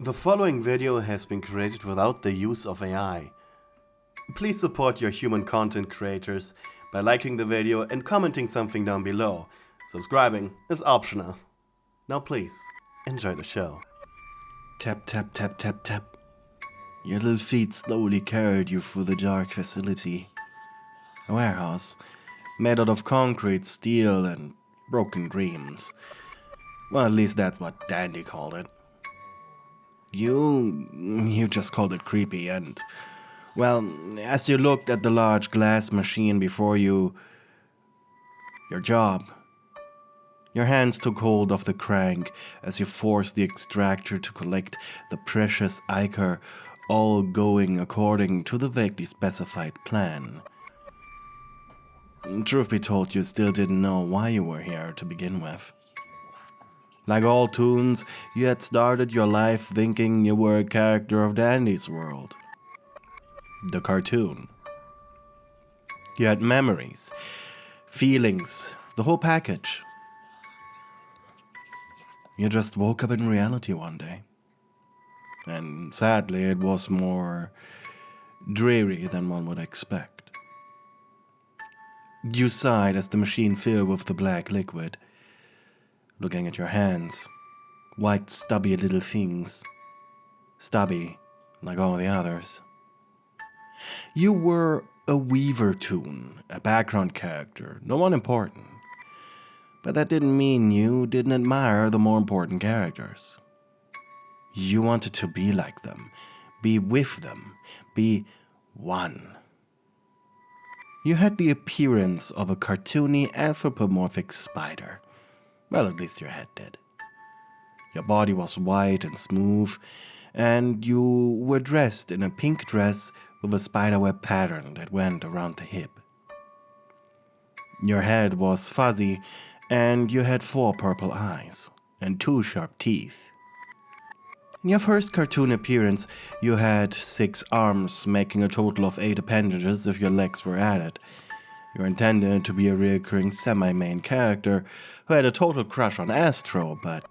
The following video has been created without the use of AI. Please support your human content creators by liking the video and commenting something down below. Subscribing is optional. Now please, enjoy the show. Tap, tap, tap, tap, tap. Your little feet slowly carried you through the dark facility. A warehouse, made out of concrete, steel, and broken dreams. Well, at least that's what Dandy called it. You just called it creepy, and, well, as you looked at the large glass machine before you, your job, your hands took hold of the crank as you forced the extractor to collect the precious ichor, all going according to the vaguely specified plan. Truth be told, you still didn't know why you were here to begin with. Like all toons, you had started your life thinking you were a character of Dandy's world. The cartoon. You had memories, feelings, the whole package. You just woke up in reality one day. And sadly, it was more dreary than one would expect. You sighed as the machine filled with the black liquid. Looking at your hands, white stubby little things, stubby like all the others. You were a Weaver toon, a background character, no one important. But that didn't mean you didn't admire the more important characters. You wanted to be like them, be with them, be one. You had the appearance of a cartoony anthropomorphic spider. Well, at least your head did. Your body was white and smooth, and you were dressed in a pink dress with a spiderweb pattern that went around the hip. Your head was fuzzy, and you had 4 purple eyes and 2 sharp teeth. In your first cartoon appearance, you had 6 arms, making a total of 8 appendages if your legs were added. You were intended to be a recurring semi-main character who had a total crush on Astro, but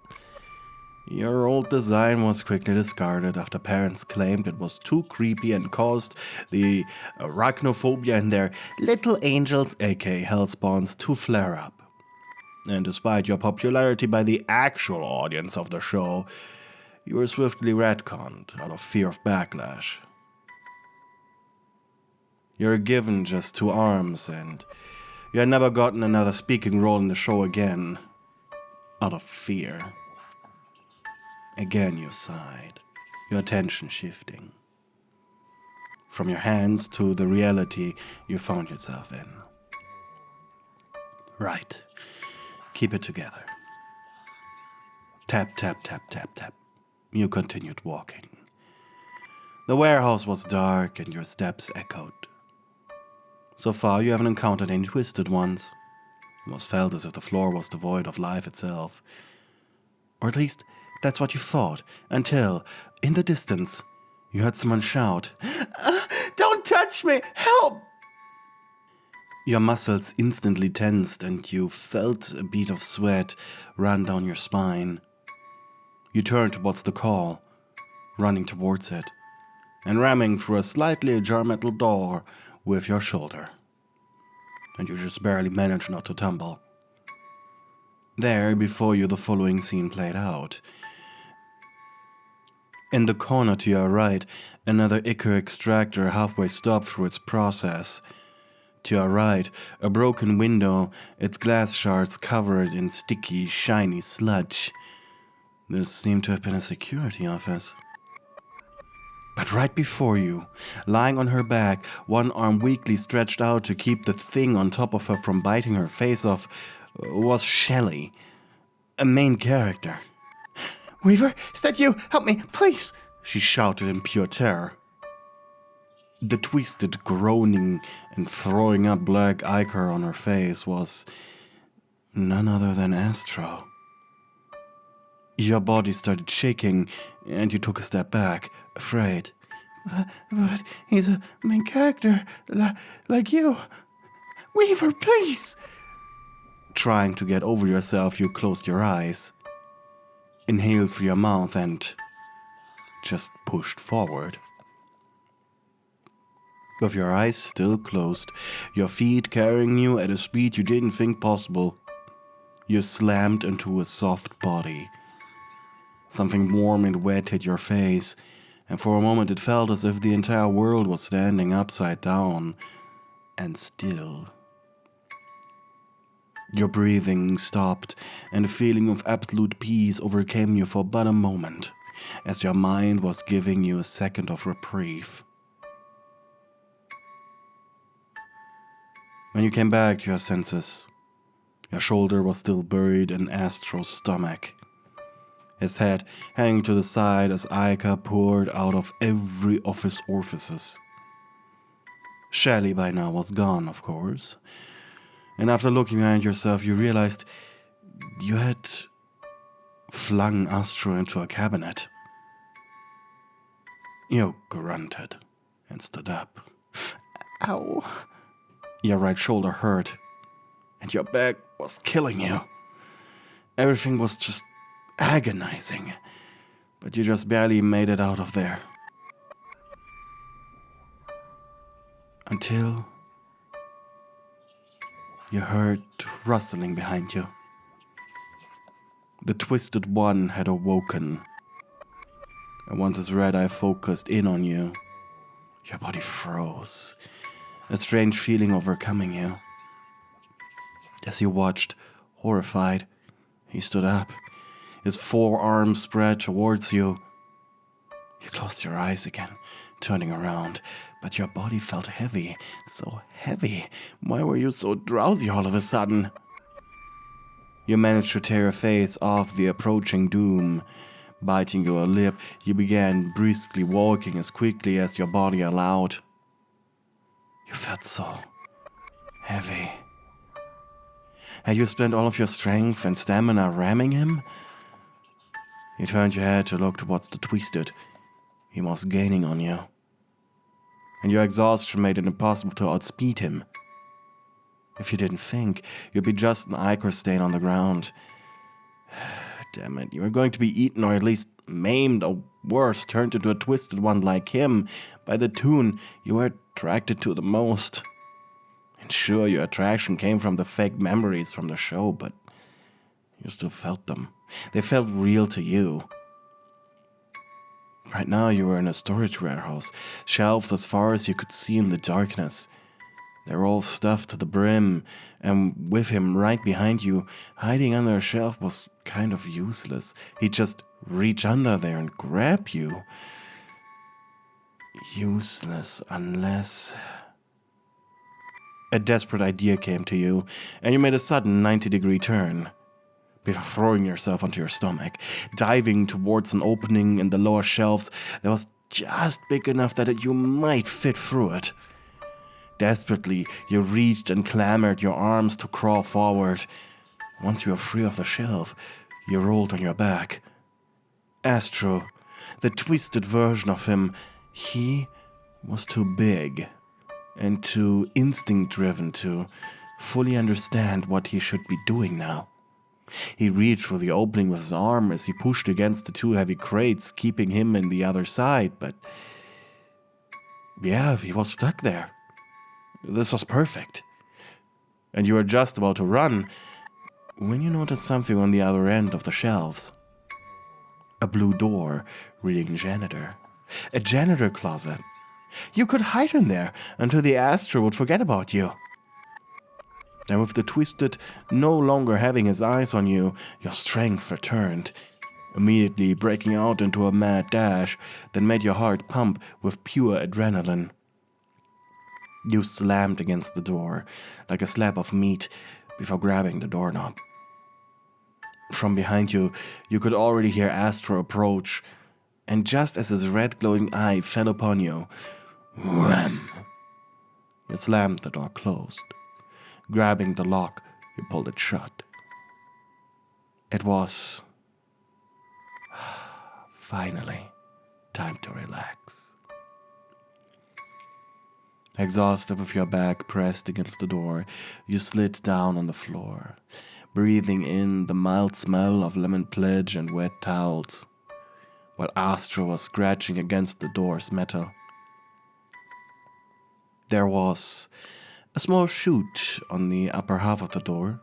your old design was quickly discarded after parents claimed it was too creepy and caused the arachnophobia in their little angels, aka hellspawns, to flare up. And despite your popularity by the actual audience of the show, you were swiftly retconned out of fear of backlash. You're given just 2 arms, and you had never gotten another speaking role in the show again, out of fear. Again you sighed, your attention shifting from your hands to the reality you found yourself in. Right, keep it together. Tap, tap, tap, tap, tap. You continued walking. The warehouse was dark and your steps echoed. So far, you haven't encountered any twisted ones. It almost felt as if the floor was devoid of life itself. Or at least, that's what you thought, until, in the distance, you heard someone shout, "Don't touch me! Help!" Your muscles instantly tensed and you felt a bead of sweat run down your spine. You turned towards the call, running towards it, and ramming through a slightly ajar metal door with your shoulder. And you just barely managed not to tumble. There, before you, the following scene played out. In the corner to your right, another ichor extractor halfway stopped through its process. To your right, a broken window, its glass shards covered in sticky, shiny sludge. This seemed to have been a security office. But right before you, lying on her back, one arm weakly stretched out to keep the thing on top of her from biting her face off, was Shelley, a main character. "Weaver, is that you? Help me, please!" she shouted in pure terror. The twisted, groaning, and throwing up black ichor on her face was none other than Astro. Your body started shaking, and you took a step back, afraid. But he's a main character, like you. Weaver, please! Trying to get over yourself, you closed your eyes, inhaled through your mouth, and just pushed forward. With your eyes still closed, your feet carrying you at a speed you didn't think possible, you slammed into a soft body. Something warm and wet hit your face, and for a moment it felt as if the entire world was standing upside down and still. Your breathing stopped, and a feeling of absolute peace overcame you for but a moment, as your mind was giving you a second of reprieve. When you came back to your senses, your shoulder was still buried in Astro's stomach, his head hanging to the side as ichor poured out of every of his orifices. Shelly by now was gone, of course, and after looking behind yourself, you realized you had flung Astro into a cabinet. You grunted and stood up. Ow! Your right shoulder hurt, and your back was killing you. Everything was just agonizing, but you just barely made it out of there. Until you heard rustling behind you. The Twisted One had awoken, and once his red eye focused in on you, your body froze, a strange feeling overcoming you. As you watched, horrified, he stood up, his forearms spread towards you. You closed your eyes again, turning around, but your body felt heavy, so heavy. Why were you so drowsy all of a sudden? You managed to tear your face off the approaching doom. Biting your lip, you began briskly walking as quickly as your body allowed. You felt so heavy. Had you spent all of your strength and stamina ramming him? You turned your head to look towards the Twisted. He was gaining on you, and your exhaustion made it impossible to outspeed him. If you didn't think, you'd be just an ichor stain on the ground. Damn it, you were going to be eaten or at least maimed or worse, turned into a Twisted One like him by the toon you were attracted to the most. And sure, your attraction came from the fake memories from the show, but you still felt them. They felt real to you. Right now you were in a storage warehouse, shelves as far as you could see in the darkness. They were all stuffed to the brim, and with him right behind you, hiding under a shelf was kind of useless. He'd just reach under there and grab you. Useless unless... A desperate idea came to you, and you made a sudden 90-degree turn. Before throwing yourself onto your stomach, diving towards an opening in the lower shelves that was just big enough that you might fit through it. Desperately, you reached and clamored your arms to crawl forward. Once you were free of the shelf, you rolled on your back. Astro, the twisted version of him, he was too big and too instinct-driven to fully understand what he should be doing now. He reached for the opening with his arm as he pushed against the two heavy crates, keeping him in the other side, but yeah, he was stuck there. This was perfect. And you were just about to run when you noticed something on the other end of the shelves. A blue door reading janitor. A janitor closet. You could hide in there until the Astro would forget about you. And with the Twisted no longer having his eyes on you, your strength returned, immediately breaking out into a mad dash that made your heart pump with pure adrenaline. You slammed against the door like a slab of meat before grabbing the doorknob. From behind you, you could already hear Astro approach, and just as his red glowing eye fell upon you, wham! You slammed the door closed. Grabbing the lock, you pulled it shut. It was finally time to relax. Exhausted with your back pressed against the door, you slid down on the floor, breathing in the mild smell of lemon pledge and wet towels. while Astro was scratching against the door's metal. There was a small chute on the upper half of the door,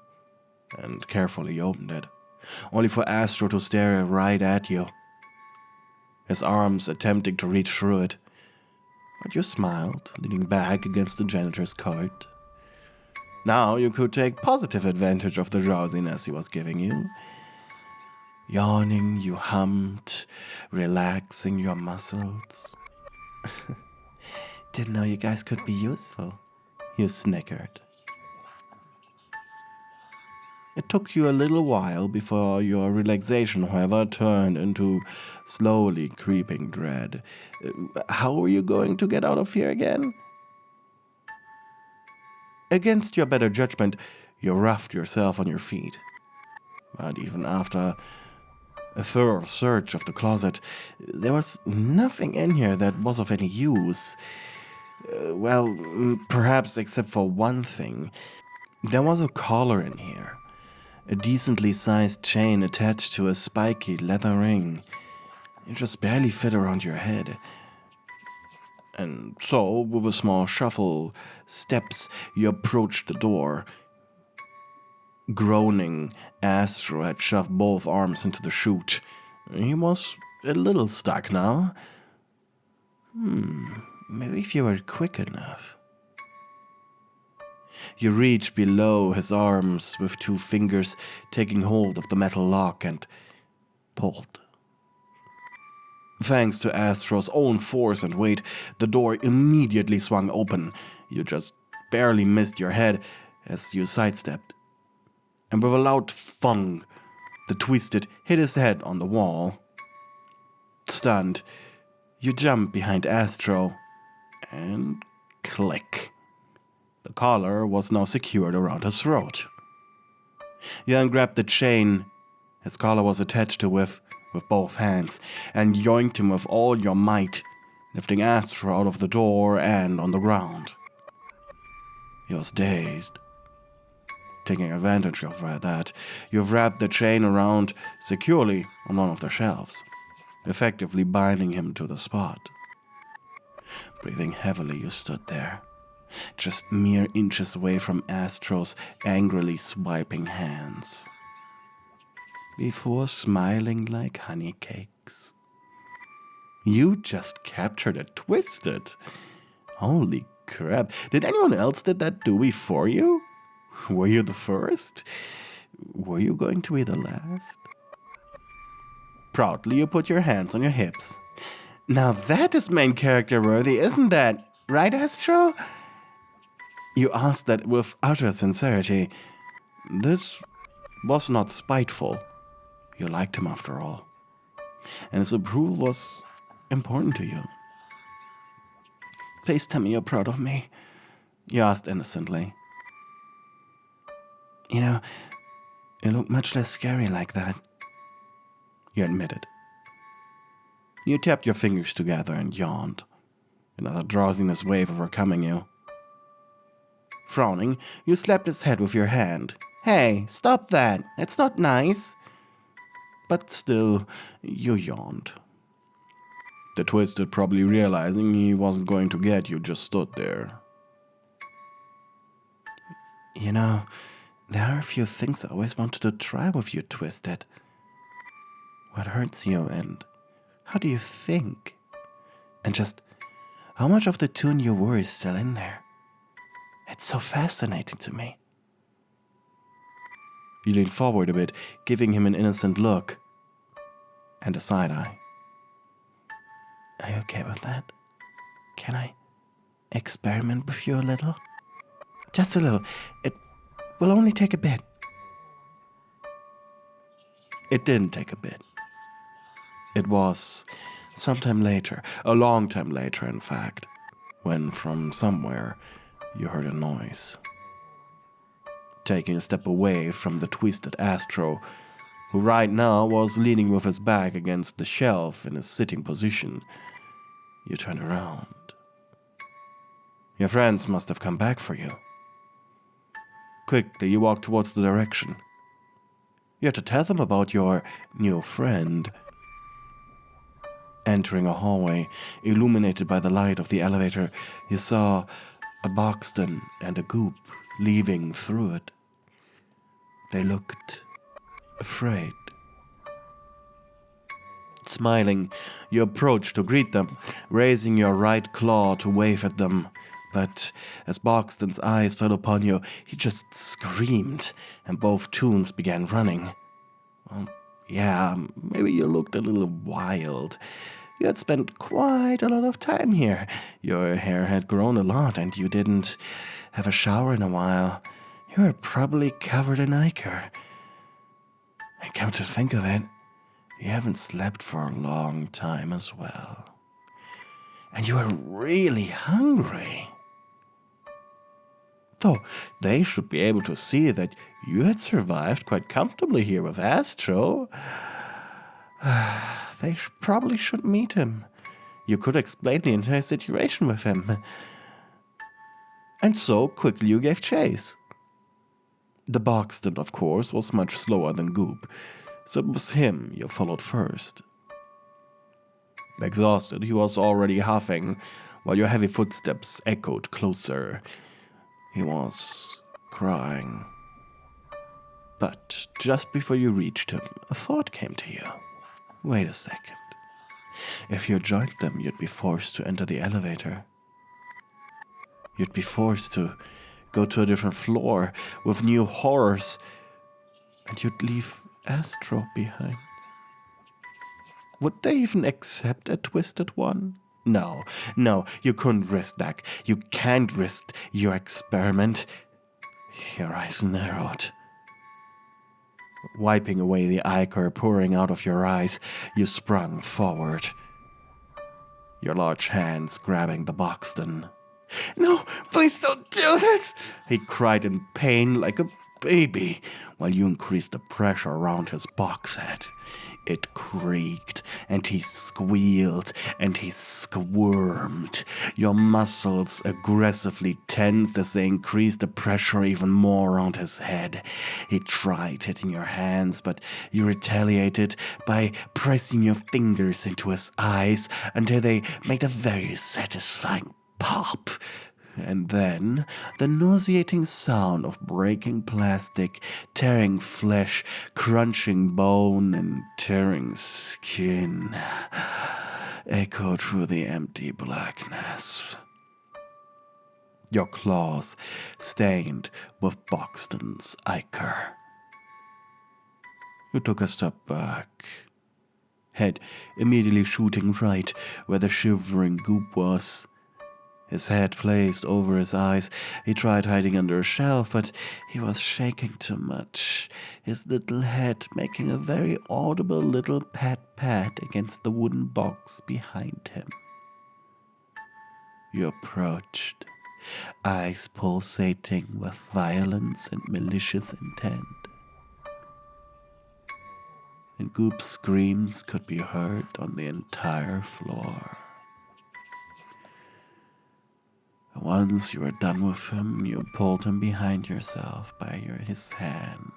and carefully opened it, only for Astro to stare right at you, his arms attempting to reach through it. But you smiled, leaning back against the janitor's cart. Now you could take positive advantage of the drowsiness he was giving you. Yawning, you hummed, relaxing your muscles. Didn't know you guys could be useful, you snickered. It took you a little while before your relaxation, however, turned into slowly creeping dread. How are you going to get out of here again? Against your better judgment, you roughed yourself on your feet. But even after a thorough search of the closet, there was nothing in here that was of any use. Perhaps except for one thing. There was a collar in here. A decently sized chain attached to a spiky leather ring. It just barely fit around your head. And so, with a small shuffle steps, you approached the door. Groaning, Astro had shoved both arms into the chute. He was a little stuck now. Maybe if you were quick enough. You reached below his arms with 2 fingers, taking hold of the metal lock and pulled. Thanks to Astro's own force and weight, the door immediately swung open. You just barely missed your head as you sidestepped. And with a loud thunk, the twisted hit his head on the wall. Stunned, you jumped behind Astro, and click. The collar was now secured around his throat. You then grabbed the chain his collar was attached to with both hands, and yoinked him with all your might, lifting Astro out of the door and on the ground. He was dazed. Taking advantage of that, you've wrapped the chain around securely on one of the shelves, effectively binding him to the spot. Breathing heavily, you stood there, just mere inches away from Astro's angrily swiping hands, before smiling like honey cakes. You just captured a twisted. Holy crap. Did anyone else did that do before you? Were you the first? Were you going to be the last? Proudly, you put your hands on your hips. Now that is main character worthy, isn't that? Right, Astro? You asked that with utter sincerity. This was not spiteful. You liked him after all. And his approval was important to you. Please tell me you're proud of me, you asked innocently. You know, you look much less scary like that, you admitted. You tapped your fingers together and yawned, another drowsiness wave overcoming you. Frowning, you slapped his head with your hand. Hey, stop that! It's not nice! But still, you yawned. The twisted, probably realizing he wasn't going to get you, just stood there. You know, there are a few things I always wanted to try with you, Twisted. What hurts you, and how do you think? And just how much of the toon you were is still in there? It's so fascinating to me. You leaned forward a bit, giving him an innocent look and a side eye. Are you okay with that? Can I experiment with you a little? Just a little. It will only take a bit. It didn't take a bit. It was sometime later, a long time later in fact, when from somewhere you heard a noise. Taking a step away from the twisted Astro, who right now was leaning with his back against the shelf in his sitting position, you turned around. Your friends must have come back for you. Quickly, you walked towards the direction. You had to tell them about your new friend. Entering a hallway illuminated by the light of the elevator, you saw a Boxton and a Goop leaving through it. They looked afraid. Smiling, you approached to greet them, raising your right claw to wave at them. But as Boxton's eyes fell upon you, he just screamed, and both toons began running. Well, yeah, maybe you looked a little wild. You had spent quite a lot of time here. Your hair had grown a lot, and you didn't have a shower in a while. You were probably covered in ichor. And come to think of it, you haven't slept for a long time as well. And you were really hungry. Though they should be able to see that you had survived quite comfortably here with Astro. They probably should meet him. You could explain the entire situation with him. And so quickly you gave chase. The Boxton, of course, was much slower than Goop, so it was him you followed first. Exhausted, he was already huffing, while your heavy footsteps echoed closer. He was crying. But just before you reached him, a thought came to you. Wait a second. If you joined them, you'd be forced to enter the elevator. You'd be forced to go to a different floor with new horrors, and you'd leave Astro behind. Would they even accept a twisted one? No, you couldn't risk that. You can't risk your experiment. Your eyes narrowed. Wiping away the ichor pouring out of your eyes, you sprung forward, your large hands grabbing the Boxton. No, please don't do this, he cried in pain like a baby, while you increased the pressure around his box head. It creaked, and he squealed, and he squirmed. Your muscles aggressively tensed as they increased the pressure even more around his head. He tried hitting your hands, but you retaliated by pressing your fingers into his eyes until they made a very satisfying pop. And then the nauseating sound of breaking plastic, tearing flesh, crunching bone, and tearing skin echoed through the empty blackness. Your claws stained with Boxton's ichor. You took a step back, head immediately shooting right where the shivering Goop was. His head placed over his eyes, he tried hiding under a shelf, but he was shaking too much, his little head making a very audible little pat-pat against the wooden box behind him. You approached, eyes pulsating with violence and malicious intent. And Goop's screams could be heard on the entire floor. Once you were done with him, you pulled him behind yourself by his hand.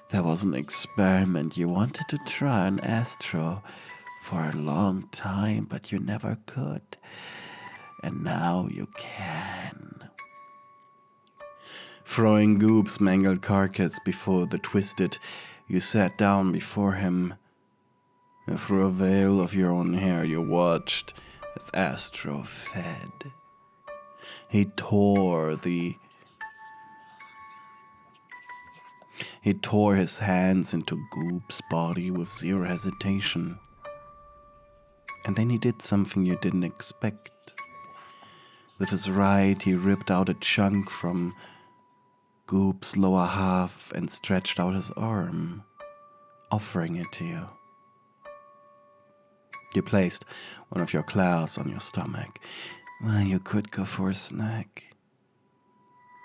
That was an experiment you wanted to try on Astro for a long time, but you never could. And now you can. Throwing Goop's mangled carcass before the twisted, you sat down before him. And through a veil of your own hair, you watched as Astro fed. He tore his hands into Goop's body with zero hesitation. And then he did something you didn't expect. With his right, he ripped out a chunk from Goop's lower half and stretched out his arm, offering it to you. You placed one of your claws on your stomach. Well, you could go for a snack.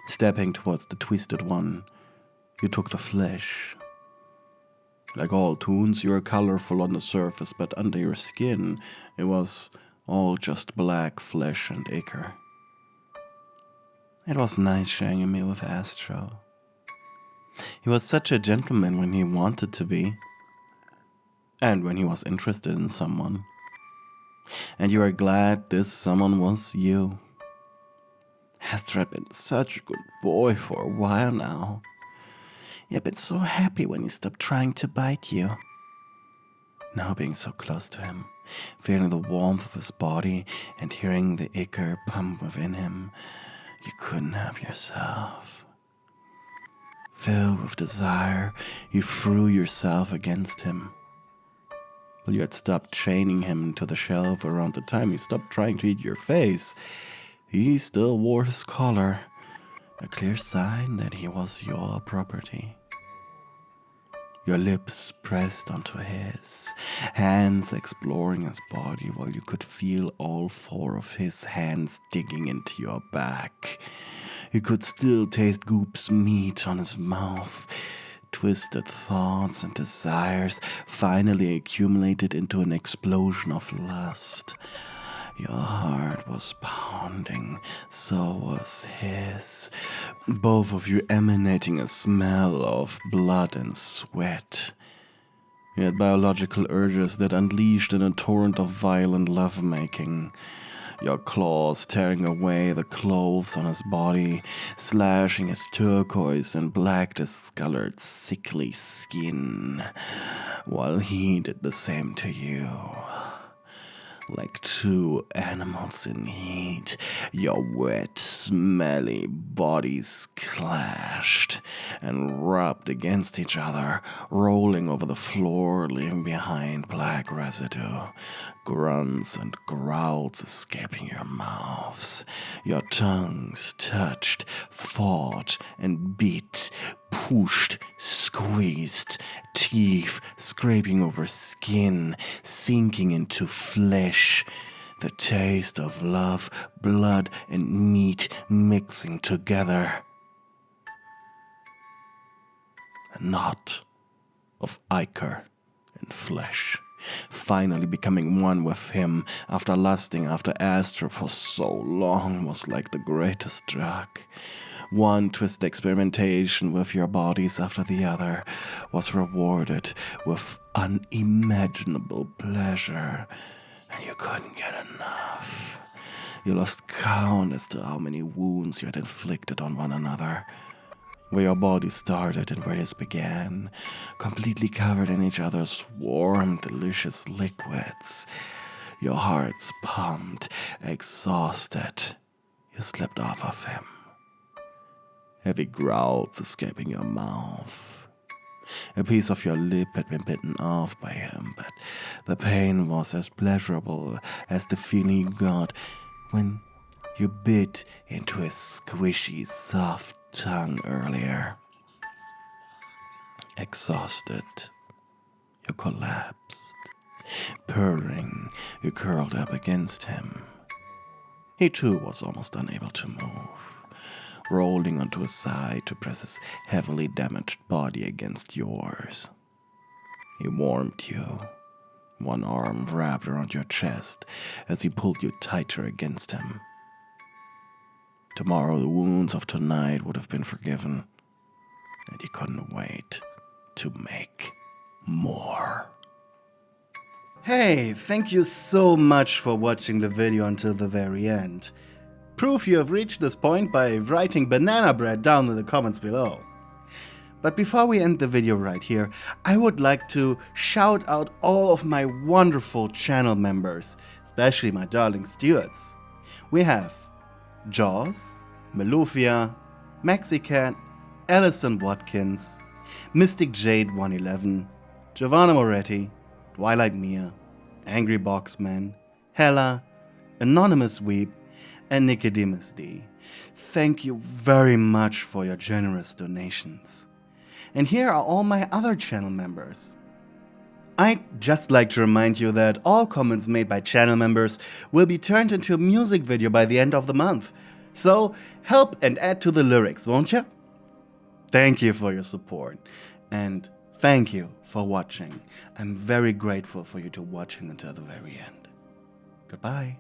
Stepping towards the twisted one, you took the flesh. Like all toons, you were colorful on the surface, but under your skin, it was all just black flesh and ichor. It was nice sharing a meal with Astro. He was such a gentleman when he wanted to be, and when he was interested in someone. and you are glad this someone was you. Astro had been such a good boy for a while now. You had been so happy when he stopped trying to bite you. Now being so close to him, feeling the warmth of his body and hearing the ichor pump within him, you couldn't help yourself. Filled with desire, you threw yourself against him. Well, you had stopped chaining him to the shelf around the time he stopped trying to eat your face. He still wore his collar, a clear sign that he was your property. Your lips pressed onto his, hands exploring his body while you could feel all four of his hands digging into your back. You could still taste Goop's meat on his mouth. Twisted thoughts and desires finally accumulated into an explosion of lust. Your heart was pounding, so was his, both of you emanating a smell of blood and sweat. You had biological urges that unleashed in a torrent of violent lovemaking. Your claws tearing away the clothes on his body, slashing his turquoise and black discolored sickly skin, while he did the same to you. Like two animals in heat, your wet, smelly bodies clashed and rubbed against each other, rolling over the floor, leaving behind black residue. Grunts and growls escaping your mouths. Your tongues touched, fought, and bit, pushed, squeezed, teeth scraping over skin, sinking into flesh. The taste of love, blood, and meat mixing together. A knot of ichor and flesh, finally becoming one with him after lusting after Astro for so long was like the greatest drug. One twisted experimentation with your bodies after the other was rewarded with unimaginable pleasure, and you couldn't get enough. You lost count as to how many wounds you had inflicted on one another. Where your bodies started and where his began, completely covered in each other's warm, delicious liquids. Your hearts pumped, exhausted. You slipped off of him. Heavy growls escaping your mouth. A piece of your lip had been bitten off by him, but the pain was as pleasurable as the feeling you got when you bit into his squishy, soft tongue earlier. Exhausted, you collapsed. Purring, you curled up against him. He too was almost unable to move, rolling onto his side to press his heavily damaged body against yours. He warmed you, one arm wrapped around your chest as he pulled you tighter against him. Tomorrow the wounds of tonight would have been forgiven, and he couldn't wait to make more. Hey, thank you so much for watching the video until the very end. Prove you have reached this point by writing banana bread down in the comments below. But before we end the video right here, I would like to shout out all of my wonderful channel members, especially my darling stewards. We have Jaws, Melufia, Mexicat, Alison Watkins, Mystic Jade 111, Giovanna Moretti, Twilight Mia, Angry Boxman, Hella, Anonymous Weep, and Nicodemus D. Thank you very much for your generous donations. And here are all my other channel members. I'd just like to remind you that all comments made by channel members will be turned into a music video by the end of the month. So help and add to the lyrics, won't you? Thank you for your support, and thank you for watching. I'm very grateful for you to watching until the very end. Goodbye.